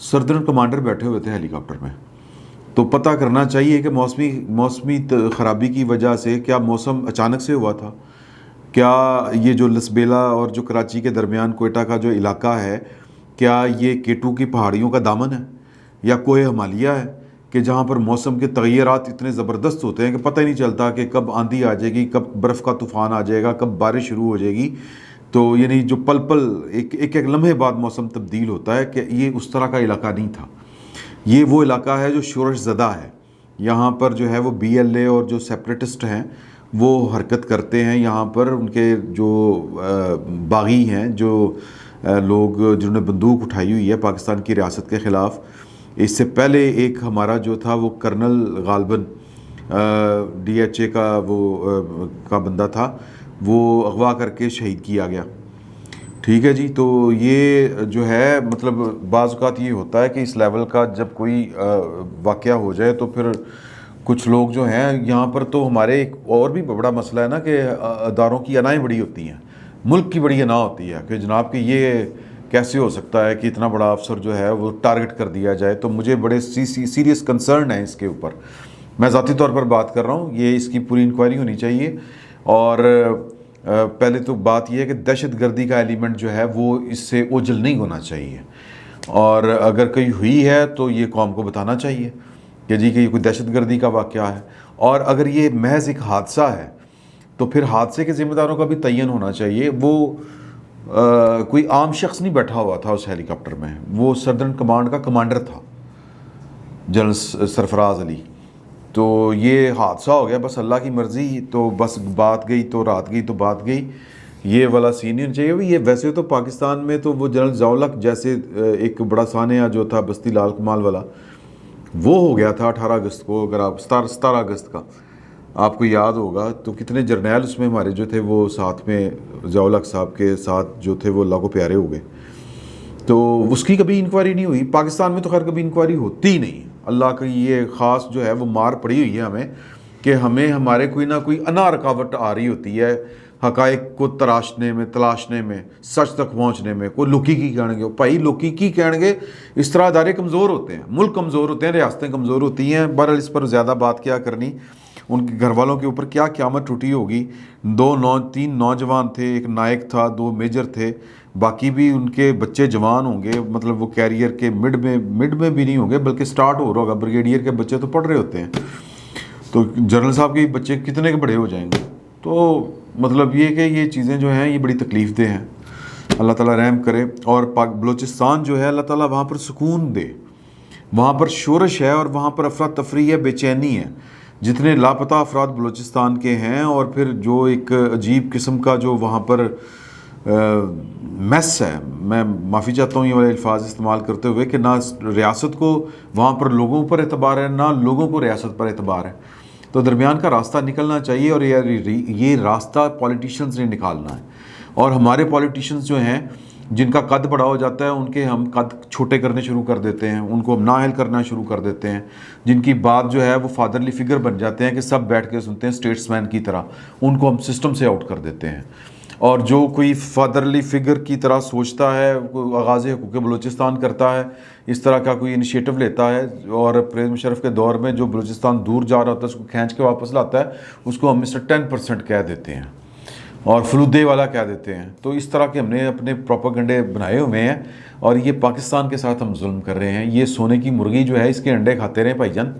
Southern commander بیٹھے ہوئے تھے ہیلی کاپٹر میں. تو پتہ کرنا چاہیے کہ موسمی خرابی کی وجہ سے کیا موسم اچانک سے ہوا تھا, کیا یہ جو لسبیلا اور جو کراچی کے درمیان کوئٹہ کا جو علاقہ ہے, کیا یہ کیٹو کی پہاڑیوں کا دامن ہے یا کوہ ہمالیہ ہے کہ جہاں پر موسم کے تغیرات اتنے زبردست ہوتے ہیں کہ پتہ ہی نہیں چلتا کہ کب آندھی آ جائے گی, کب برف کا طوفان آ جائے گا, کب بارش شروع ہو جائے گی. تو یعنی جو پل پل ایک لمحے بعد موسم تبدیل ہوتا ہے, کہ یہ اس طرح کا علاقہ نہیں تھا. یہ وہ علاقہ ہے جو شورش زدہ ہے. یہاں پر جو ہے وہ BLA اور جو سیپریٹسٹ ہیں وہ حرکت کرتے ہیں. یہاں پر ان کے جو باغی ہیں, جو لوگ جنہوں نے بندوق اٹھائی ہوئی ہے پاکستان کی ریاست کے خلاف. اس سے پہلے ایک ہمارا جو تھا وہ کرنل غالباً DHA کا بندہ تھا, وہ اغوا کر کے شہید کیا گیا. ٹھیک ہے جی. تو یہ جو ہے مطلب بعض اوقات یہ ہوتا ہے کہ اس لیول کا جب کوئی واقعہ ہو جائے تو پھر کچھ لوگ جو ہیں یہاں پر, تو ہمارے ایک اور بھی بڑا مسئلہ ہے نا کہ اداروں کی انائیں بڑی ہوتی ہیں, ملک کی بڑی انا ہوتی ہے کہ جناب کہ یہ کیسے ہو سکتا ہے کہ اتنا بڑا افسر جو ہے وہ ٹارگٹ کر دیا جائے. تو مجھے بڑے سیریس کنسرن ہیں اس کے اوپر. میں ذاتی طور پر بات کر رہا ہوں, یہ اس کی پوری انکوائری ہونی چاہیے. اور پہلے تو بات یہ ہے کہ دہشت گردی کا ایلیمنٹ جو ہے وہ اس سے اوجھل نہیں ہونا چاہیے, اور اگر کوئی ہوئی ہے تو یہ قوم کو بتانا چاہیے کہ جی کہ یہ کوئی دہشت گردی کا واقعہ ہے. اور اگر یہ محض ایک حادثہ ہے تو پھر حادثے کے ذمہ داروں کا بھی تعین ہونا چاہیے. وہ کوئی عام شخص نہیں بیٹھا ہوا تھا اس ہیلی کاپٹر میں, وہ سردرن کمانڈ کا کمانڈر تھا, جنرل سرفراز علی. تو یہ حادثہ ہو گیا, بس اللہ کی مرضی. تو بس بات گئی تو رات گئی تو بات گئی, یہ والا سین نہیں چاہیے. یہ ویسے تو پاکستان میں تو وہ جنرل ضیاء جیسے ایک بڑا سانحہ جو تھا بستی لال کمال والا, وہ ہو گیا تھا 18 اگست کو. اگر آپ 17 اگست کا آپ کو یاد ہوگا تو کتنے جرنیل اس میں ہمارے جو تھے وہ ساتھ میں ضیاء صاحب کے ساتھ جو تھے وہ اللہ کو پیارے ہو گئے. تو اس کی کبھی انکوائری نہیں ہوئی. پاکستان میں تو خیر کبھی انکوائری ہوتی ہی نہیں. اللہ کی یہ خاص جو ہے وہ مار پڑی ہوئی ہے ہمیں کہ ہمیں ہمارے کوئی نہ کوئی انا رکاوٹ آ رہی ہوتی ہے حقائق کو تلاشنے میں, سچ تک پہنچنے میں. کوئی لوکی کی کہنے گے بھائی, لوکی کی کہنے گے, اس طرح ادارے کمزور ہوتے ہیں, ملک کمزور ہوتے ہیں, ریاستیں کمزور ہوتی ہیں. بہرحال اس پر زیادہ بات کیا کرنی. ان کے گھر والوں کے اوپر کیا قیامت ٹوٹی ہوگی. 3 نوجوان تھے, ایک نائک تھا, 2 میجر تھے, باقی بھی ان کے بچے جوان ہوں گے. مطلب وہ کیریئر کے مڈ میں بھی نہیں ہوں گے بلکہ سٹارٹ ہو رہا ہوگا. بریگیڈیئر کے بچے تو پڑھ رہے ہوتے ہیں, تو جنرل صاحب کے بچے کتنے کے بڑے ہو جائیں گے. تو مطلب یہ کہ یہ چیزیں جو ہیں یہ بڑی تکلیف دہ ہیں. اللہ تعالیٰ رحم کرے. اور بلوچستان جو ہے اللہ تعالیٰ وہاں پر سکون دے. وہاں پر شورش ہے اور وہاں پر افراتفری ہے, بے چینی ہے. جتنے لاپتہ افراد بلوچستان کے ہیں, اور پھر جو ایک عجیب قسم کا جو وہاں پر میس ہے, میں معافی چاہتا ہوں یہ والے الفاظ استعمال کرتے ہوئے, کہ نہ ریاست کو وہاں پر لوگوں پر اعتبار ہے, نہ لوگوں کو ریاست پر اعتبار ہے. تو درمیان کا راستہ نکلنا چاہیے, اور یہ راستہ پولیٹیشنز نے نکالنا ہے. اور ہمارے پولیٹیشنز جو ہیں جن کا قد بڑا ہو جاتا ہے ان کے ہم قد چھوٹے کرنے شروع کر دیتے ہیں, ان کو ہم نااہل کرنا شروع کر دیتے ہیں. جن کی بات جو ہے وہ فادرلی فگر بن جاتے ہیں کہ سب بیٹھ کے سنتے ہیں اسٹیٹس مین کی طرح, ان کو ہم سسٹم سے آؤٹ کر دیتے ہیں. اور جو کوئی فادرلی فگر کی طرح سوچتا ہے, آغاز حقوق بلوچستان کرتا ہے, اس طرح کا کوئی انیشیٹو لیتا ہے, اور پرویز مشرف کے دور میں جو بلوچستان دور جا رہا ہوتا ہے اس کو کھینچ کے واپس لاتا ہے, اس کو ہم مسٹر 10% کہہ دیتے ہیں اور فلودے والا کہہ دیتے ہیں. تو اس طرح کے ہم نے اپنے پروپیگنڈے بنائے ہوئے ہیں, اور یہ پاکستان کے ساتھ ہم ظلم کر رہے ہیں. یہ سونے کی مرغی جو ہے اس کے انڈے کھاتے رہیں بھائی جان,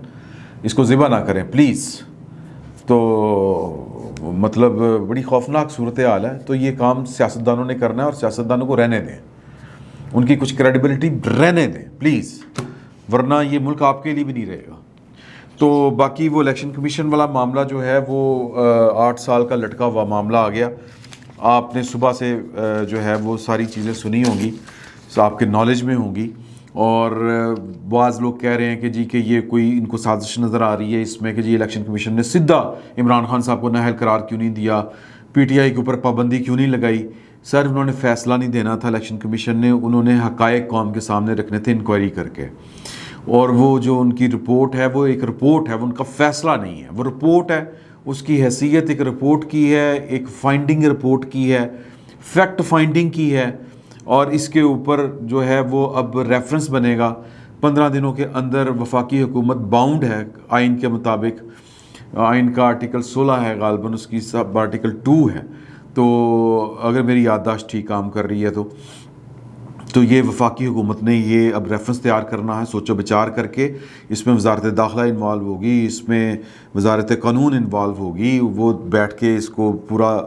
اس کو ذبح نہ کریں پلیز. تو مطلب بڑی خوفناک صورتحال ہے. تو یہ کام سیاستدانوں نے کرنا ہے, اور سیاستدانوں کو رہنے دیں, ان کی کچھ کریڈیبلٹی رہنے دیں پلیز, ورنہ یہ ملک آپ کے لیے بھی نہیں رہے گا. تو باقی وہ الیکشن کمیشن والا معاملہ جو ہے وہ 8 سال کا لٹکا ہوا معاملہ آ گیا. آپ نے صبح سے جو ہے وہ ساری چیزیں سنی ہوں گی, آپ کے نالج میں ہوں گی. اور بعض لوگ کہہ رہے ہیں کہ جی کہ یہ کوئی ان کو سازش نظر آ رہی ہے اس میں کہ جی الیکشن کمیشن نے سیدھا عمران خان صاحب کو نااہل قرار کیوں نہیں دیا, پی ٹی آئی کے اوپر پابندی کیوں نہیں لگائی. سر انہوں نے فیصلہ نہیں دینا تھا الیکشن کمیشن نے, انہوں نے حقائق قوم کے سامنے رکھنے تھے انکوائری کر کے. اور وہ جو ان کی رپورٹ ہے وہ ایک رپورٹ ہے, وہ ان کا فیصلہ نہیں ہے, وہ رپورٹ ہے. اس کی حیثیت ایک رپورٹ کی ہے, ایک فائنڈنگ رپورٹ کی ہے, فیکٹ فائنڈنگ کی ہے. اور اس کے اوپر جو ہے وہ اب ریفرنس بنے گا. 15 دنوں کے اندر وفاقی حکومت باؤنڈ ہے آئین کے مطابق. آئین کا آرٹیکل 16 ہے غالباً, اس کی سب آرٹیکل 2 ہے, تو اگر میری یادداشت ٹھیک کام کر رہی ہے تو یہ وفاقی حکومت نے یہ اب ریفرنس تیار کرنا ہے, سوچو بچار کر کے. اس میں وزارت داخلہ انوالو ہوگی, اس میں وزارت قانون انوالو ہوگی, وہ بیٹھ کے اس کو پورا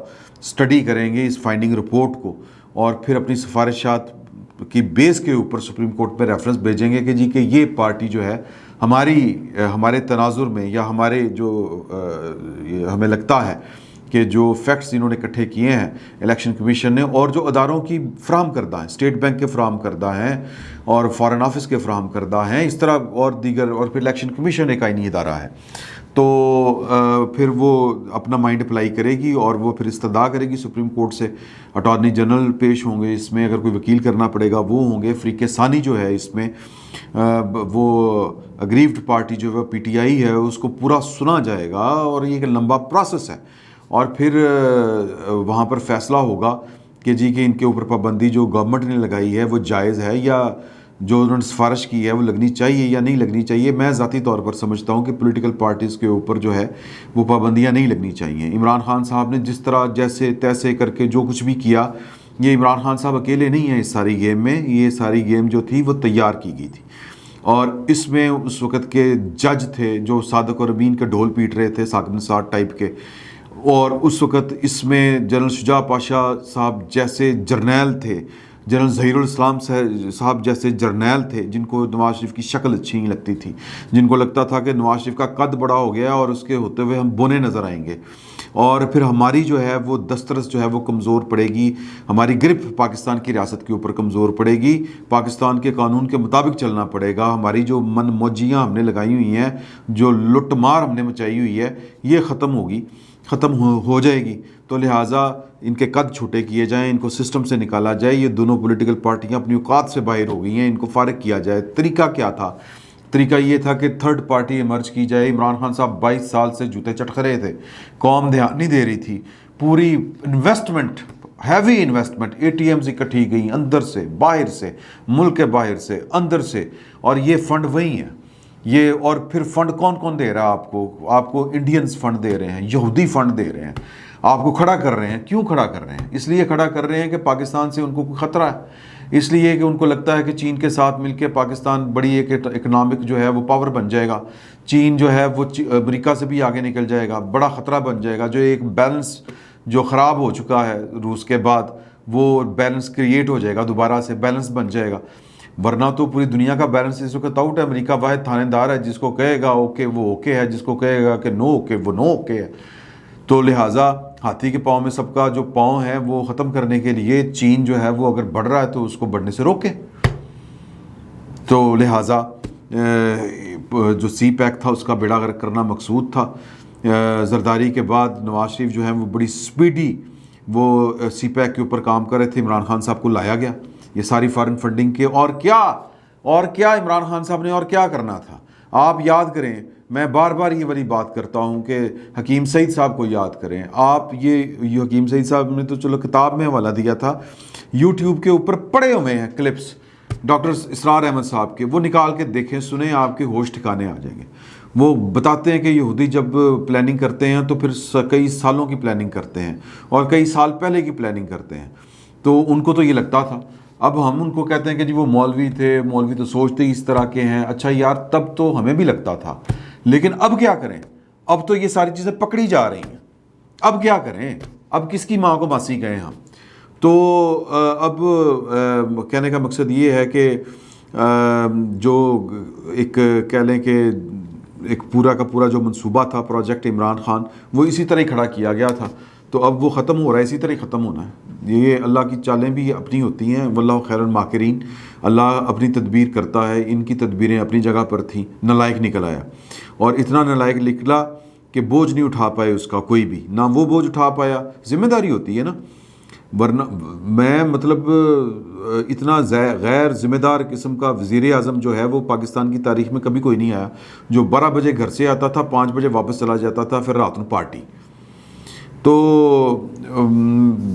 سٹڈی کریں گے اس فائنڈنگ رپورٹ کو, اور پھر اپنی سفارشات کی بیس کے اوپر سپریم کورٹ پہ ریفرنس بھیجیں گے کہ جی کہ یہ پارٹی جو ہے ہمارے تناظر میں یا ہمارے جو ہمیں لگتا ہے کہ جو فیکٹس انہوں نے اکٹھے کیے ہیں الیکشن کمیشن نے, اور جو اداروں کی فراہم کردہ ہیں, اسٹیٹ بینک کے فراہم کردہ ہیں اور فارن آفس کے فراہم کردہ ہیں, اس طرح اور دیگر, اور پھر الیکشن کمیشن ایک آئینی ادارہ ہے, تو پھر وہ اپنا مائنڈ اپلائی کرے گی اور وہ پھر استدعا کرے گی سپریم کورٹ سے. اٹارنی جنرل پیش ہوں گے اس میں, اگر کوئی وکیل کرنا پڑے گا وہ ہوں گے. فریق ثانی جو ہے اس میں وہ اگریوڈ پارٹی جو ہے پی ٹی آئی ہے, اس کو پورا سنا جائے گا, اور یہ ایک لمبا پروسیس ہے. اور پھر وہاں پر فیصلہ ہوگا کہ جی کہ ان کے اوپر پابندی جو گورنمنٹ نے لگائی ہے وہ جائز ہے, یا جو انہوں نے سفارش کی ہے وہ لگنی چاہیے یا نہیں لگنی چاہیے. میں ذاتی طور پر سمجھتا ہوں کہ پولیٹیکل پارٹیز کے اوپر جو ہے وہ پابندیاں نہیں لگنی چاہیے. عمران خان صاحب نے جس طرح جیسے تیسے کر کے جو کچھ بھی کیا, یہ عمران خان صاحب اکیلے نہیں ہیں اس ساری گیم میں, یہ ساری گیم جو تھی وہ تیار کی گئی تھی, اور اس میں اس وقت کے جج تھے جو صادق اور امین کے ڈھول پیٹ رہے تھے, ثاقب نثار ٹائپ کے, اور اس وقت اس میں جنرل شجاع پاشا صاحب جیسے جرنیل تھے, جنرل ظہیر الاسلام صاحب جیسے جرنیل تھے, جن کو نواز شریف کی شکل اچھی نہیں لگتی تھی, جن کو لگتا تھا کہ نواز شریف کا قد بڑا ہو گیا اور اس کے ہوتے ہوئے ہم بونے نظر آئیں گے, اور پھر ہماری جو ہے وہ دسترس جو ہے وہ کمزور پڑے گی, ہماری گرپ پاکستان کی ریاست کے اوپر کمزور پڑے گی, پاکستان کے قانون کے مطابق چلنا پڑے گا, ہماری جو من موجیاں ہم نے لگائی ہوئی ہیں, جو لٹ مار ہم نے مچائی ہوئی ہے, یہ ختم ہوگی, ختم ہو جائے گی. تو لہٰذا ان کے قد چھوٹے کیے جائیں, ان کو سسٹم سے نکالا جائے. یہ دونوں پولیٹیکل پارٹیاں اپنی اوقات سے باہر ہو گئی ہیں, ان کو فارغ کیا جائے. طریقہ کیا تھا؟ طریقہ یہ تھا کہ تھرڈ پارٹی ایمرج کی جائے. عمران خان صاحب 22 سال سے جوتے چٹک رہے تھے, قوم دھیان نہیں دے رہی تھی, پوری investment, heavy investment, A T Ms اکٹھی گئی اندر سے باہر سے, ملک کے باہر سے اندر سے, اور یہ فنڈ وہی ہیں یہ. اور پھر فنڈ کون کون دے رہا ہے آپ کو؟ آپ کو انڈینز فنڈ دے رہے ہیں, یہودی فنڈ دے رہے ہیں, آپ کو کھڑا کر رہے ہیں. کیوں کھڑا کر رہے ہیں؟ اس لیے کھڑا کر رہے ہیں کہ پاکستان سے ان کو کوئی خطرہ ہے, اس لیے کہ ان کو لگتا ہے کہ چین کے ساتھ مل کے پاکستان بڑی ایک اکنامک جو ہے وہ پاور بن جائے گا. چین جو ہے وہ امریکہ سے بھی آگے نکل جائے گا, بڑا خطرہ بن جائے گا. جو ایک بیلنس جو خراب ہو چکا ہے روس کے بعد, وہ بیلنس کریٹ ہو جائے گا, دوبارہ سے بیلنس بن جائے گا. ورنہ تو پوری دنیا کا بیلنس اس وقت آؤٹ ہے. امریکہ واحد تھانے دار ہے, جس کو کہے گا اوکے وہ اوکے ہے, جس کو کہے گا کہ نو اوکے وہ نو اوکے ہے. تو لہٰذا ہاتھی کے پاؤں میں سب کا جو پاؤں ہے وہ ختم کرنے کے لیے چین جو ہے وہ اگر بڑھ رہا ہے تو اس کو بڑھنے سے روکے. تو لہٰذا جو سی پیک تھا اس کا بیڑا غرق کرنا مقصود تھا. زرداری کے بعد نواز شریف جو ہے وہ بڑی سپیڈی وہ سی پیک کے اوپر کام کر رہے تھے. عمران خان صاحب کو لایا گیا, یہ ساری فارن فنڈنگ کے, اور کیا عمران خان صاحب نے اور کیا کرنا تھا. آپ یاد کریں, میں بار بار یہ والی بات کرتا ہوں کہ حکیم سعید صاحب کو یاد کریں آپ. یہ حکیم سعید صاحب نے تو چلو کتاب میں حوالہ دیا تھا, یوٹیوب کے اوپر پڑے ہوئے ہیں کلپس ڈاکٹر اسرار احمد صاحب کے, وہ نکال کے دیکھیں, سنیں, آپ کے ہوش ٹھکانے آ جائیں گے. وہ بتاتے ہیں کہ یہودی جب پلاننگ کرتے ہیں تو پھر کئی سالوں کی پلاننگ کرتے ہیں اور کئی سال پہلے کی پلاننگ کرتے ہیں. تو ان کو تو یہ لگتا تھا. اب ہم ان کو کہتے ہیں کہ جی وہ مولوی تھے, مولوی تو سوچتے ہی اس طرح کے ہیں. اچھا یار, تب تو ہمیں بھی لگتا تھا, لیکن اب کیا کریں؟ اب تو یہ ساری چیزیں پکڑی جا رہی ہیں. اب کیا کریں؟ اب کس کی ماں کو ماسی گئے ہم. تو اب کہنے کا مقصد یہ ہے کہ جو ایک کہہ لیں کہ ایک پورا کا پورا جو منصوبہ تھا پروجیکٹ عمران خان, وہ اسی طرح ہی کھڑا کیا گیا تھا. تو اب وہ ختم ہو رہا ہے, اسی طرح ہی ختم ہونا ہے. یہ اللہ کی چالیں بھی اپنی ہوتی ہیں, واللہ خیر الماکرین. اللہ اپنی تدبیر کرتا ہے, ان کی تدبیریں اپنی جگہ پر تھیں. نالائق نکل آیا, اور اتنا نالائق نکلا کہ بوجھ نہیں اٹھا پائے اس کا کوئی بھی, نہ وہ بوجھ اٹھا پایا. ذمہ داری ہوتی ہے نا, ورنہ میں مطلب اتنا غیر ذمہ دار قسم کا وزیر اعظم جو ہے وہ پاکستان کی تاریخ میں کبھی کوئی نہیں آیا, جو 12 بجے گھر سے آتا تھا, 5 بجے واپس چلا جاتا تھا, پھر رات کو پارٹی. تو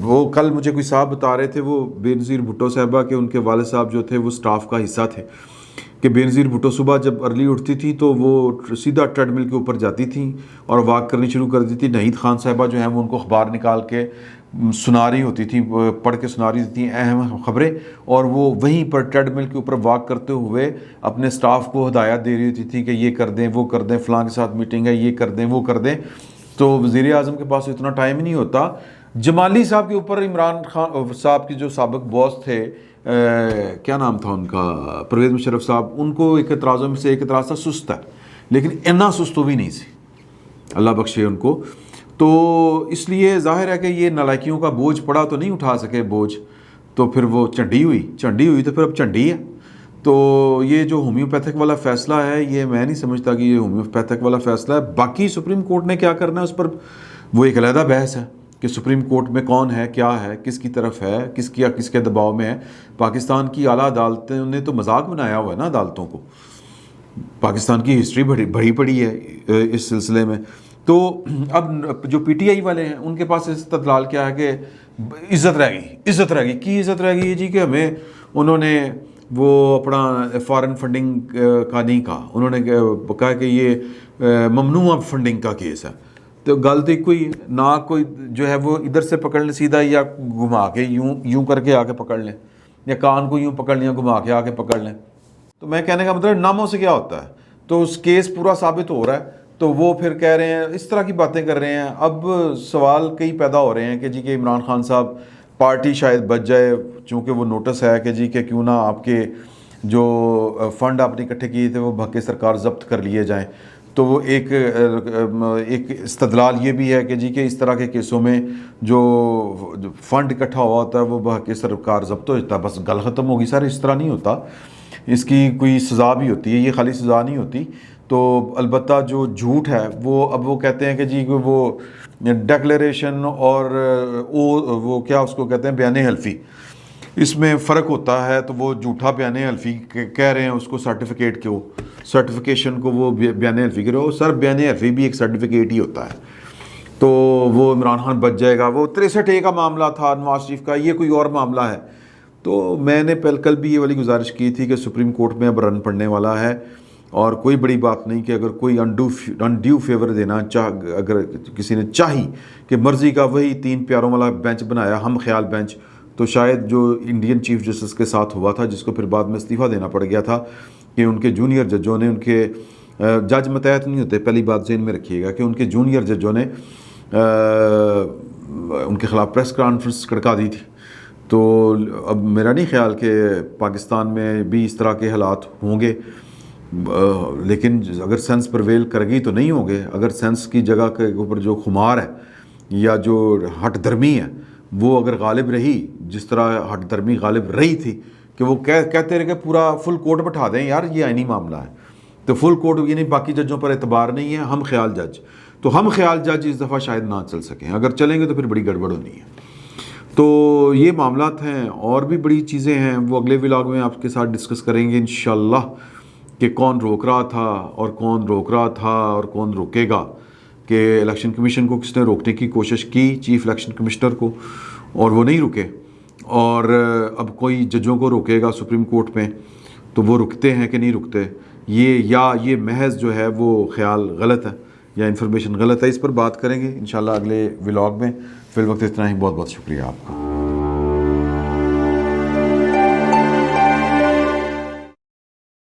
وہ کل مجھے کوئی صاحب بتا رہے تھے، وہ بے نظیر بھٹو صاحبہ کے ان کے والد صاحب جو تھے وہ سٹاف کا حصہ تھے، کہ بے نظیر بھٹو صبح جب ارلی اٹھتی تھی تو وہ سیدھا ٹریڈ مل کے اوپر جاتی تھیں اور واک کرنی شروع کر دیتی. نہید خان صاحبہ جو ہیں وہ ان کو اخبار نکال کے سنا رہی ہوتی تھی، پڑھ کے سنا رہی ہوتی تھیں اہم خبریں، اور وہ وہیں پر ٹریڈ مل کے اوپر واک کرتے ہوئے اپنے سٹاف کو ہدایات دے رہی ہوتی تھی کہ یہ کر دیں، وہ کر دیں، فلاں کے ساتھ میٹنگ ہے، یہ کر دیں، وہ کر دیں. تو وزیر اعظم کے پاس اتنا ٹائم ہی نہیں ہوتا. جمالی صاحب کے اوپر عمران خان صاحب کے جو سابق باس تھے، کیا نام تھا ان کا، پرویز مشرف صاحب، ان کو ایک اعتراضوں میں سے ایک اعتراض تھا سست ہے، لیکن اتنا سست بھی نہیں سی، اللہ بخشے ان کو. تو اس لیے ظاہر ہے کہ یہ نالائکیوں کا بوجھ پڑا تو نہیں اٹھا سکے بوجھ، تو پھر وہ چنڈی ہوئی تو پھر اب چنڈی ہے. تو یہ جو ہومیوپیتھک والا فیصلہ ہے، یہ میں نہیں سمجھتا کہ یہ ہومیوپیتھک والا فیصلہ ہے. باقی سپریم کورٹ نے کیا کرنا ہے اس پر وہ ایک علیحدہ بحث ہے کہ سپریم کورٹ میں کون ہے، کیا ہے، کس کی طرف ہے، کس کے دباؤ میں ہے. پاکستان کی اعلیٰ عدالتوں نے تو مذاق بنایا ہوا ہے نا عدالتوں کو، پاکستان کی ہسٹری بڑی پڑی ہے اس سلسلے میں. تو اب جو پی ٹی آئی والے ہیں ان کے پاس استدلال کیا ہے کہ عزت رہ گئی کی عزت رہ گئی ہے جی، کہ ہمیں انہوں نے وہ اپنا فارن فنڈنگ کا نہیں کہا، انہوں نے کہا کہ یہ ممنوع فنڈنگ کا کیس ہے. تو غلط ہی کوئی نہ کوئی جو ہے وہ ادھر سے پکڑ لیں سیدھا، یا گھما کے یوں کر کے آ کے پکڑ لیں، یا کان کو یوں پکڑ لیں، گھما کے آ کے پکڑ لیں. تو میں کہنے کا مطلب ناموں سے کیا ہوتا ہے. تو اس کیس پورا ثابت ہو رہا ہے تو وہ پھر کہہ رہے ہیں، اس طرح کی باتیں کر رہے ہیں. اب سوال کئی پیدا ہو رہے ہیں کہ جی کہ عمران خان صاحب پارٹی شاید بچ جائے، چونکہ وہ نوٹس ہے کہ جی کہ کیوں نہ آپ کے جو فنڈ آپ نے اکٹھے کیے تھے وہ بھگے سرکار ضبط کر لیے جائیں. تو وہ ایک استدلال یہ بھی ہے کہ جی کہ اس طرح کے کیسوں میں جو فنڈ اکٹھا ہوا ہوتا ہے وہ بھگے سرکار ضبط ہو جاتا ہے، بس گل ختم ہوگی. سر اس طرح نہیں ہوتا، اس کی کوئی سزا بھی ہوتی ہے، یہ خالی سزا نہیں ہوتی. تو البتہ جو جھوٹ ہے وہ کہتے ہیں کہ جی وہ ڈکلیریشن اور وہ کیا اس کو کہتے ہیں بیان حلفی، اس میں فرق ہوتا ہے. تو وہ جھوٹا بیان حلفی کہہ رہے ہیں اس کو سرٹیفکیشن کو وہ بیان حلفی کرو. سر بیان حلفی بھی ایک سرٹیفکیٹ ہی ہوتا ہے. تو وہ عمران خان بچ جائے گا. وہ 63A کا معاملہ تھا نواز شریف کا، یہ کوئی اور معاملہ ہے. تو میں نے کل بھی یہ والی گزارش کی تھی کہ سپریم کورٹ میں اب رن پڑنے والا ہے، اور کوئی بڑی بات نہیں کہ اگر کوئی انڈیو فیور دینا اگر کسی نے چاہی کہ مرضی کا وہی 3 پیاروں والا بینچ بنایا، ہم خیال بینچ، تو شاید جو انڈین چیف جسٹس کے ساتھ ہوا تھا، جس کو پھر بعد میں استعفیٰ دینا پڑ گیا تھا، کہ ان کے جونیئر ججوں نے، ان کے جج متحد نہیں ہوتے، پہلی بات ذہن میں رکھیے گا، کہ ان کے جونیئر ججوں نے ان کے خلاف پریس کانفرنس کڑکا دی تھی. تو اب میرا نہیں خیال کہ پاکستان میں بھی اس طرح کے حالات ہوں گے، لیکن اگر سینس پرویل کر گئی تو نہیں ہوں گے. اگر سینس کی جگہ کے اوپر جو خمار ہے یا جو ہٹ درمی ہے وہ اگر غالب رہی، جس طرح ہٹ درمی غالب رہی تھی کہ وہ کہتے رہے کہ پورا فل کورٹ بٹھا دیں یار، یہ آئینی معاملہ ہے، تو فل کورٹ یعنی باقی ججوں پر اعتبار نہیں ہے، ہم خیال جج. تو ہم خیال جج اس دفعہ شاید نہ چل سکیں، اگر چلیں گے تو پھر بڑی گڑبڑ ہونی ہے. تو یہ معاملات ہیں، اور بھی بڑی چیزیں ہیں، وہ اگلے ولاگ میں آپ کے ساتھ ڈسکس کریں گے انشاءاللہ، کہ کون روک رہا تھا اور کون روک رہا تھا اور کون روکے گا. کہ الیکشن کمیشن کو کس نے روکنے کی کوشش کی، چیف الیکشن کمشنر کو، اور وہ نہیں رکے. اور اب کوئی ججوں کو روکے گا سپریم کورٹ میں، تو وہ رکتے ہیں کہ نہیں رکتے، یہ محض جو ہے وہ خیال غلط ہے یا انفارمیشن غلط ہے. اس پر بات کریں گے انشاءاللہ اگلے ولاگ میں. فی الوقت اتنا ہی. بہت بہت شکریہ آپ کا.